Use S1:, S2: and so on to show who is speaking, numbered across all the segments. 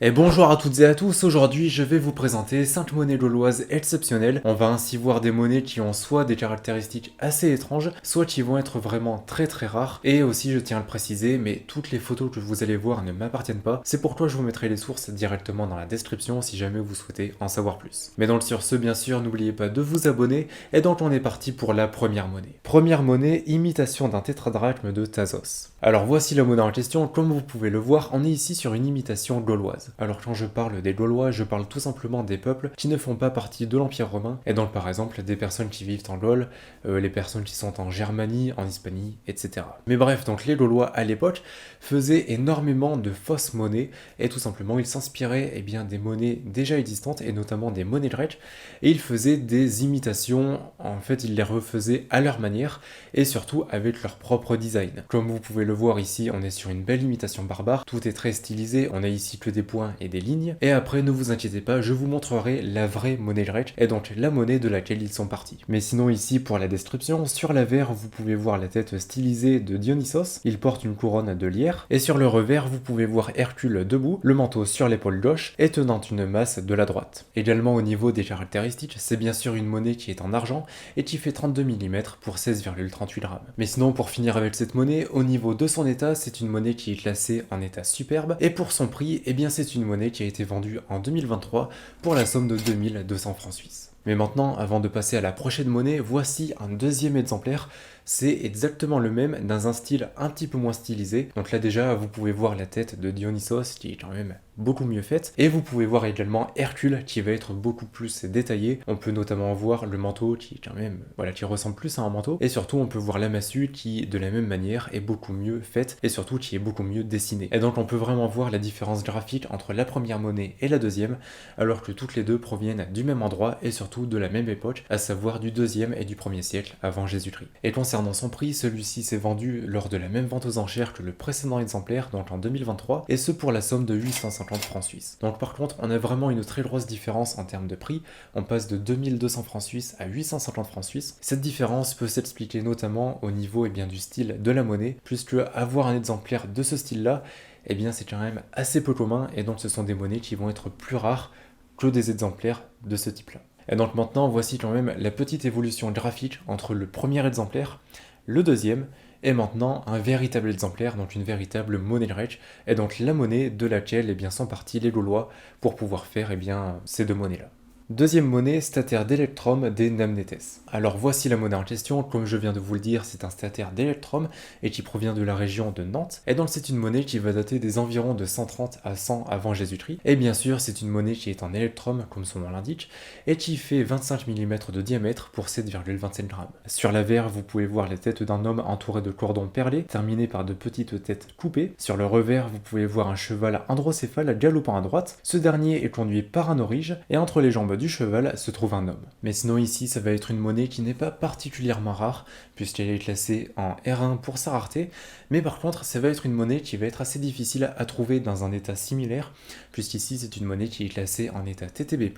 S1: Et bonjour à toutes et à tous, aujourd'hui je vais vous présenter 5 monnaies gauloises exceptionnelles. On va ainsi voir des monnaies qui ont soit des caractéristiques assez étranges, soit qui vont être vraiment très rares. Et aussi je tiens à le préciser, mais toutes les photos que vous allez voir ne m'appartiennent pas. C'est pourquoi je vous mettrai les sources directement dans la description si jamais vous souhaitez en savoir plus. Mais donc sur ce, bien sûr, n'oubliez pas de vous abonner. Et donc on est parti pour la première monnaie. Première monnaie, imitation d'un tétradrachme de Thasos. Alors voici la monnaie en question, comme vous pouvez le voir, on est ici sur une imitation gauloise. Alors quand je parle des Gaulois, je parle tout simplement des peuples qui ne font pas partie de l'Empire romain, et donc par exemple des personnes qui vivent en Gaule, les personnes qui sont en Germanie, en Hispanie, etc. Mais bref, donc les Gaulois à l'époque faisaient énormément de fausses monnaies, et tout simplement ils s'inspiraient des monnaies déjà existantes, et notamment des monnaies grecques, et ils faisaient des imitations, en fait ils les refaisaient à leur manière, et surtout avec leur propre design. Comme vous pouvez le voir ici, on est sur une belle imitation barbare, tout est très stylisé, on a ici que des points et des lignes, et après ne vous inquiétez pas, je vous montrerai la vraie monnaie grecque, et donc la monnaie de laquelle ils sont partis. Mais sinon ici pour la description, sur l'avers vous pouvez voir la tête stylisée de Dionysos, il porte une couronne de lierre, et sur le revers vous pouvez voir Hercule debout, le manteau sur l'épaule gauche, et tenant une masse de la droite. Également au niveau des caractéristiques, c'est bien sûr une monnaie qui est en argent, et qui fait 32 mm pour 16,38 grammes. Mais sinon pour finir avec cette monnaie, au niveau de son état, c'est une monnaie qui est classée en état superbe, et pour son prix, c'est une monnaie qui a été vendue en 2023 pour la somme de 2200 francs suisses. Mais maintenant, avant de passer à la prochaine monnaie, voici un deuxième exemplaire. C'est exactement le même, dans un style un petit peu moins stylisé. Donc là déjà, vous pouvez voir la tête de Dionysos, qui est quand même beaucoup mieux faite. Et vous pouvez voir également Hercule, qui va être beaucoup plus détaillé. On peut notamment voir le manteau, qui est quand même, voilà, qui ressemble plus à un manteau. Et surtout, on peut voir la massue, qui, de la même manière, est beaucoup mieux faite, et surtout, qui est beaucoup mieux dessinée. Et donc, on peut vraiment voir la différence graphique entre la première monnaie et la deuxième, alors que toutes les deux proviennent du même endroit, et surtout de la même époque, à savoir du 2e et du 1er siècle avant Jésus-Christ. Et concernant son prix, celui-ci s'est vendu lors de la même vente aux enchères que le précédent exemplaire, donc en 2023, et ce pour la somme de 850 francs suisses. Donc par contre, on a vraiment une très grosse différence en termes de prix, on passe de 2200 francs suisses à 850 francs suisses. Cette différence peut s'expliquer notamment au niveau du style de la monnaie, puisque avoir un exemplaire de ce style-là, c'est quand même assez peu commun, et donc ce sont des monnaies qui vont être plus rares que des exemplaires de ce type-là. Et donc maintenant, voici quand même la petite évolution graphique entre le premier exemplaire, le deuxième, et maintenant un véritable exemplaire, donc une véritable monnaie grecque, et donc la monnaie de laquelle sont partis les Gaulois pour pouvoir faire ces deux monnaies-là. Deuxième monnaie, statère d'Electrum des Namnetes. Alors voici la monnaie en question, comme je viens de vous le dire, c'est un statère d'Electrum et qui provient de la région de Nantes. Et donc c'est une monnaie qui va dater des environs de 130 à 100 avant Jésus-Christ. Et bien sûr, c'est une monnaie qui est en Electrum, comme son nom l'indique, et qui fait 25 mm de diamètre pour 7,27 grammes. Sur l'avers, vous pouvez voir la tête d'un homme entouré de cordons perlés, terminé par de petites têtes coupées. Sur le revers, vous pouvez voir un cheval androcéphale galopant à droite. Ce dernier est conduit par un aurige, et entre les jambes du cheval se trouve un homme. Mais sinon ici ça va être une monnaie qui n'est pas particulièrement rare puisqu'elle est classée en R1 pour sa rareté, mais par contre ça va être une monnaie qui va être assez difficile à trouver dans un état similaire puisqu'ici c'est une monnaie qui est classée en état TTB+,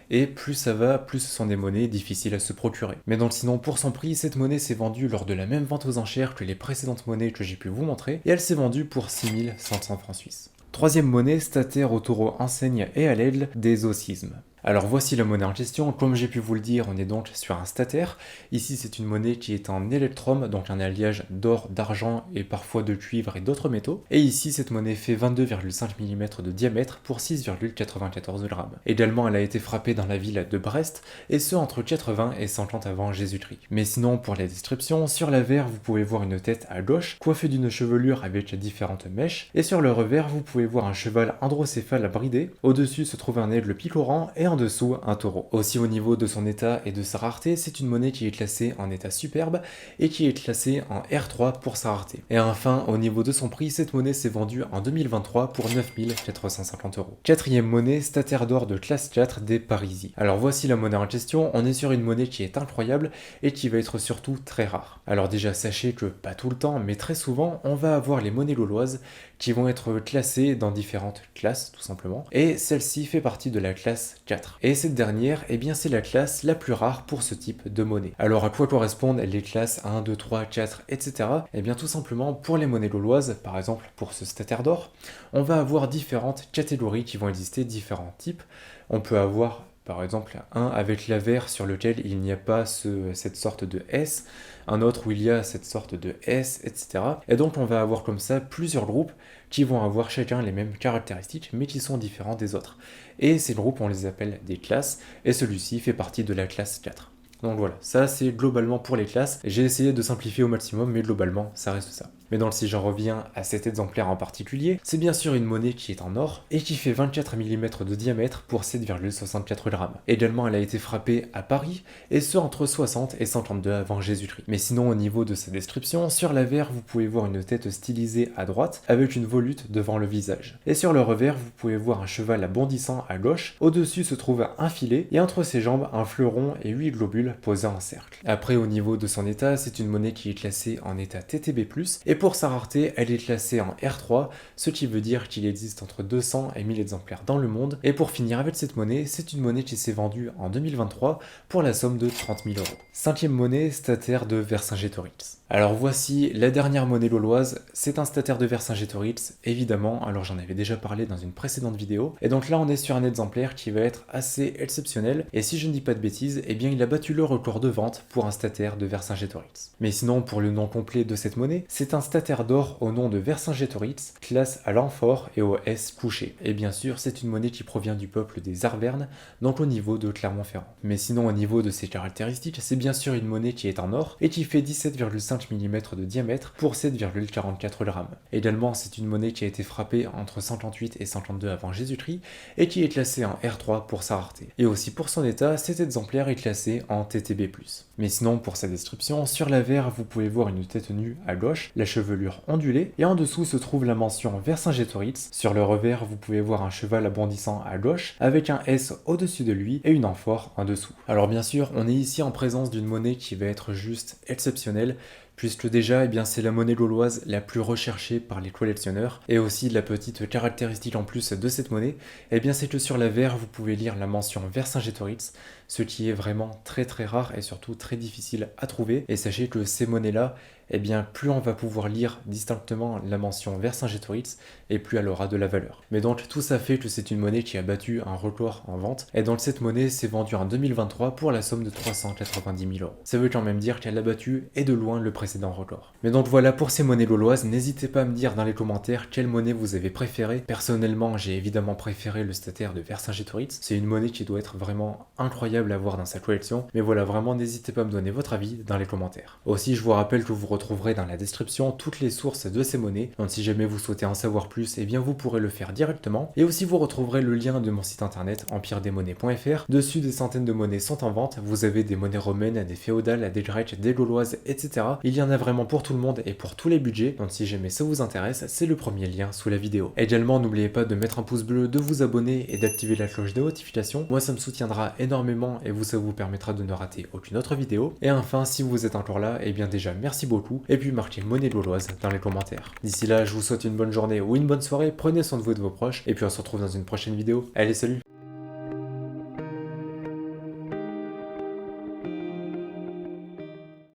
S1: et plus ça va, plus ce sont des monnaies difficiles à se procurer. Mais donc sinon pour son prix, cette monnaie s'est vendue lors de la même vente aux enchères que les précédentes monnaies que j'ai pu vous montrer, et elle s'est vendue pour 6500 francs suisses. Troisième monnaie, statère au taureau enseigne et à l'aigle des ossismes. Alors voici la monnaie en question, comme j'ai pu vous le dire, on est donc sur un statère. Ici c'est une monnaie qui est en électrum, donc un alliage d'or, d'argent et parfois de cuivre et d'autres métaux. Et ici cette monnaie fait 22,5 mm de diamètre pour 6,94 grammes. Également elle a été frappée dans la ville de Brest, et ce entre 80 et 50 avant Jésus-Christ. Mais sinon pour la description, sur l'avers vous pouvez voir une tête à gauche, coiffée d'une chevelure avec différentes mèches, et sur le revers vous pouvez voir un cheval androcéphale bridé, au-dessus se trouve un aigle picorant, et en dessous un taureau. Aussi au niveau de son état et de sa rareté, c'est une monnaie qui est classée en état superbe et qui est classée en R3 pour sa rareté. Et enfin, au niveau de son prix, cette monnaie s'est vendue en 2023 pour 9450 euros. Quatrième monnaie, statère d'or de classe 4 des Parisis. Alors voici la monnaie en question, on est sur une monnaie qui est incroyable et qui va être surtout très rare. Alors déjà sachez que pas tout le temps, mais très souvent, on va avoir les monnaies gauloises qui vont être classées dans différentes classes tout simplement, et celle-ci fait partie de la classe 4. 4. Et cette dernière, eh bien c'est la classe la plus rare pour ce type de monnaie. Alors à quoi correspondent les classes 1, 2, 3, 4, etc. Eh bien tout simplement pour les monnaies gauloises, par exemple pour ce stataire d'or, on va avoir différentes catégories qui vont exister, différents types. On peut avoir par exemple un avec l'avers sur lequel il n'y a pas cette sorte de S, un autre où il y a cette sorte de S, etc. Et donc on va avoir comme ça plusieurs groupes qui vont avoir chacun les mêmes caractéristiques mais qui sont différents des autres. Et ces groupes on les appelle des classes et celui-ci fait partie de la classe 4. Donc voilà, ça c'est globalement pour les classes. J'ai essayé de simplifier au maximum, mais globalement, ça reste ça. Mais donc si j'en reviens à cet exemplaire en particulier, c'est bien sûr une monnaie qui est en or et qui fait 24 mm de diamètre pour 7,64 grammes. Également, elle a été frappée à Paris, et ce entre 60 et 132 avant Jésus-Christ. Mais sinon, au niveau de sa description, sur l'avers, vous pouvez voir une tête stylisée à droite avec une volute devant le visage. Et sur le revers, vous pouvez voir un cheval bondissant à gauche. Au-dessus se trouve un filet et entre ses jambes, un fleuron et 8 globules posés en cercle. Après, au niveau de son état, c'est une monnaie qui est classée en état TTB+, et pour sa rareté, elle est classée en R3, ce qui veut dire qu'il existe entre 200 et 1000 exemplaires dans le monde. Et pour finir avec cette monnaie, c'est une monnaie qui s'est vendue en 2023 pour la somme de 30 000 euros. Cinquième monnaie, stataire de Vercingétorix. Alors voici la dernière monnaie gauloise, c'est un stataire de Vercingétorix, évidemment, alors j'en avais déjà parlé dans une précédente vidéo, et donc là on est sur un exemplaire qui va être assez exceptionnel, et si je ne dis pas de bêtises, eh bien il a battu le record de vente pour un stataire de Vercingétorix. Mais sinon, pour le nom complet de cette monnaie, c'est un stataire d'or au nom de Vercingétorix, classe à l'amphore et au S couché. Et bien sûr, c'est une monnaie qui provient du peuple des Arvernes, donc au niveau de Clermont-Ferrand. Mais sinon, au niveau de ses caractéristiques, c'est bien sûr une monnaie qui est en or et qui fait 17,5 mm de diamètre pour 7,44 grammes. Également, c'est une monnaie qui a été frappée entre 138 et 132 avant Jésus-Christ et qui est classée en R3 pour sa rareté. Et aussi pour son état, cet exemplaire est classé en TTB+. Mais sinon, pour sa description, sur l'avers, vous pouvez voir une tête nue à gauche, la chevelure ondulée, et en dessous se trouve la mention Vercingétorix. Sur le revers, vous pouvez voir un cheval bondissant à gauche, avec un S au-dessus de lui et une amphore en dessous. Alors bien sûr, on est ici en présence d'une monnaie qui va être juste exceptionnelle, puisque déjà, eh bien, c'est la monnaie gauloise la plus recherchée par les collectionneurs. Et aussi, la petite caractéristique en plus de cette monnaie, eh bien, c'est que sur l'avers, vous pouvez lire la mention Vercingétorix, ce qui est vraiment très très rare et surtout très difficile à trouver. Et sachez que ces monnaies-là, eh bien, plus on va pouvoir lire distinctement la mention Vercingétorix, et plus elle aura de la valeur. Mais donc, tout ça fait que c'est une monnaie qui a battu un record en vente, et donc cette monnaie s'est vendue en 2023 pour la somme de 390 000 euros. Ça veut quand même dire qu'elle a battu, et de loin, le précédent record. Mais donc voilà pour ces monnaies gauloises, n'hésitez pas à me dire dans les commentaires quelle monnaie vous avez préférée. Personnellement, j'ai évidemment préféré le stataire de Vercingétorix, c'est une monnaie qui doit être vraiment incroyable à avoir dans sa collection, mais voilà, vraiment n'hésitez pas à me donner votre avis dans les commentaires. Aussi, je vous rappelle que vous retrouverez dans la description toutes les sources de ces monnaies, donc si jamais vous souhaitez en savoir plus, eh bien vous pourrez le faire directement, et aussi vous retrouverez le lien de mon site internet empiredesmonnaies.fr. Dessus, des centaines de monnaies sont en vente, vous avez des monnaies romaines, des féodales, des grecques, des gauloises, etc. Il y en a vraiment pour tout le monde et pour tous les budgets, donc si jamais ça vous intéresse, c'est le premier lien sous la vidéo. Également, n'oubliez pas de mettre un pouce bleu, de vous abonner et d'activer la cloche de notification, moi ça me soutiendra énormément et ça vous permettra de ne rater aucune autre vidéo. Et enfin, si vous êtes encore là, eh bien déjà merci beaucoup, et puis marquez monnaie gauloise dans les commentaires. D'ici là, je vous souhaite une bonne journée ou une bonne soirée, prenez soin de vous et de vos proches, et puis on se retrouve dans une prochaine vidéo. Allez, salut!